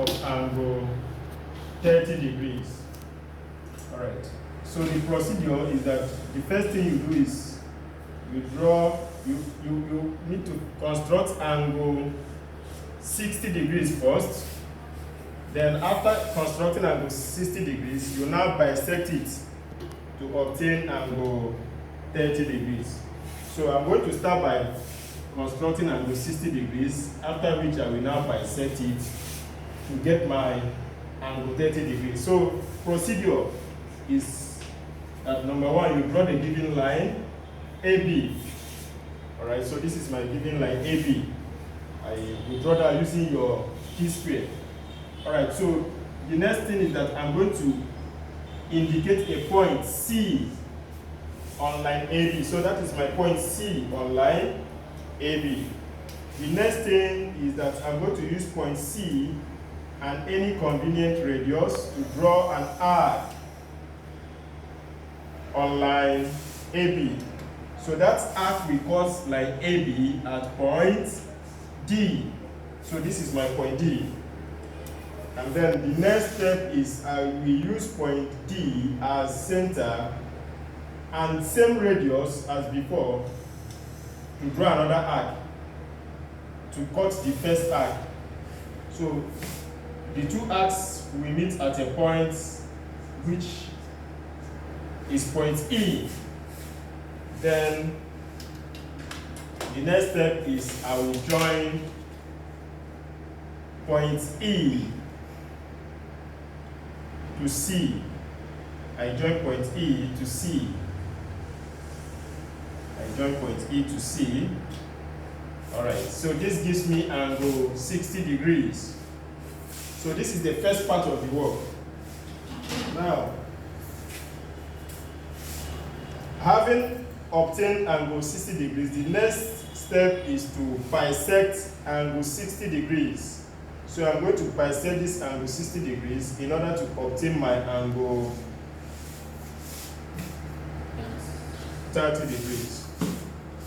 of angle 30 degrees. All right. So the procedure is that the first thing you do is you need to construct angle 60 degrees first. Then after constructing angle 60 degrees, you now bisect it to obtain angle 30 degrees. So I'm going to start by constructing angle 60 degrees, after which I will now bisect it to get my angle 30 degrees. So procedure is that number one, you draw the given line AB. Alright, so this is my given line AB. You draw that using your T-square. Alright, so the next thing is that I'm going to indicate a point C on line AB. So that is my point C on line AB. The next thing is that I'm going to use point C and any convenient radius to draw an arc on line AB. So that arc will cross line AB at point D. So this is my point D. And then the next step is I will use point D as center and same radius as before to draw another arc to cut the first arc. So the two arcs will meet at a point which is point E. Then the next step is I will join point E to C. I join point E to C. I join point E to C. Alright, so this gives me angle 60 degrees. So this is the first part of the work. Now, having obtained angle 60 degrees, the next step is to bisect angle 60 degrees. So I'm going to bisect this angle 60 degrees in order to obtain my angle 30 degrees.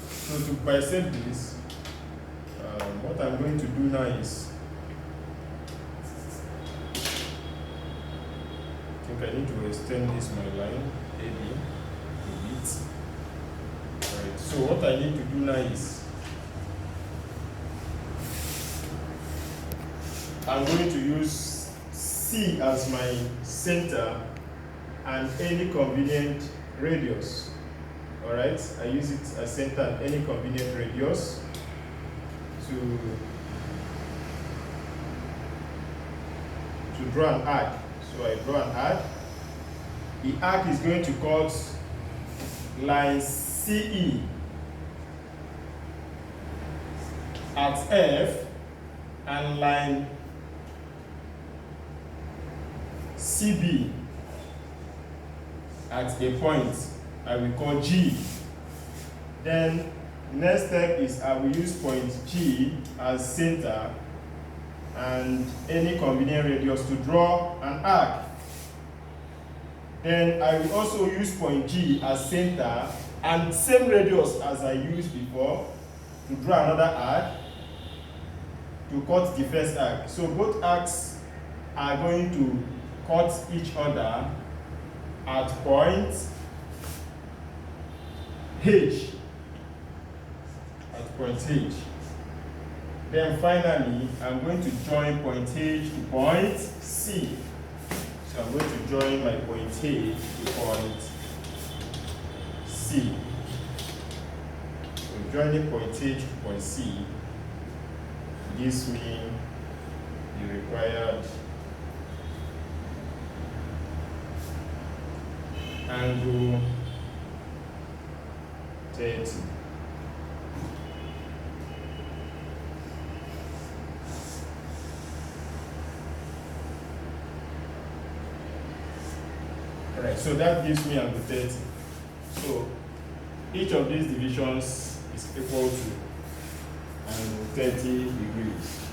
So to bisect this, what I'm going to do now is, I think I need to extend this my line AB a bit. Alright, so what I need to do now is I'm going to use C as my center and any convenient radius. Alright, I use it as center and any convenient radius to draw an arc. So I draw an arc. The arc is going to cut line CE at F and line CB at a point I will call G. Then next step is I will use point G as center and any convenient radius to draw an arc. Then I will also use point G as center and same radius as I used before to draw another arc to cut the first arc. So both arcs are going to cut each other at point H. At point H. Then finally, I'm going to join point H to point C. So I'm going to join my point H to point C. So joining point H to point C gives me the required angle 30. Alright, so that gives me angle 30. So each of these divisions is equal to angle 30 degrees.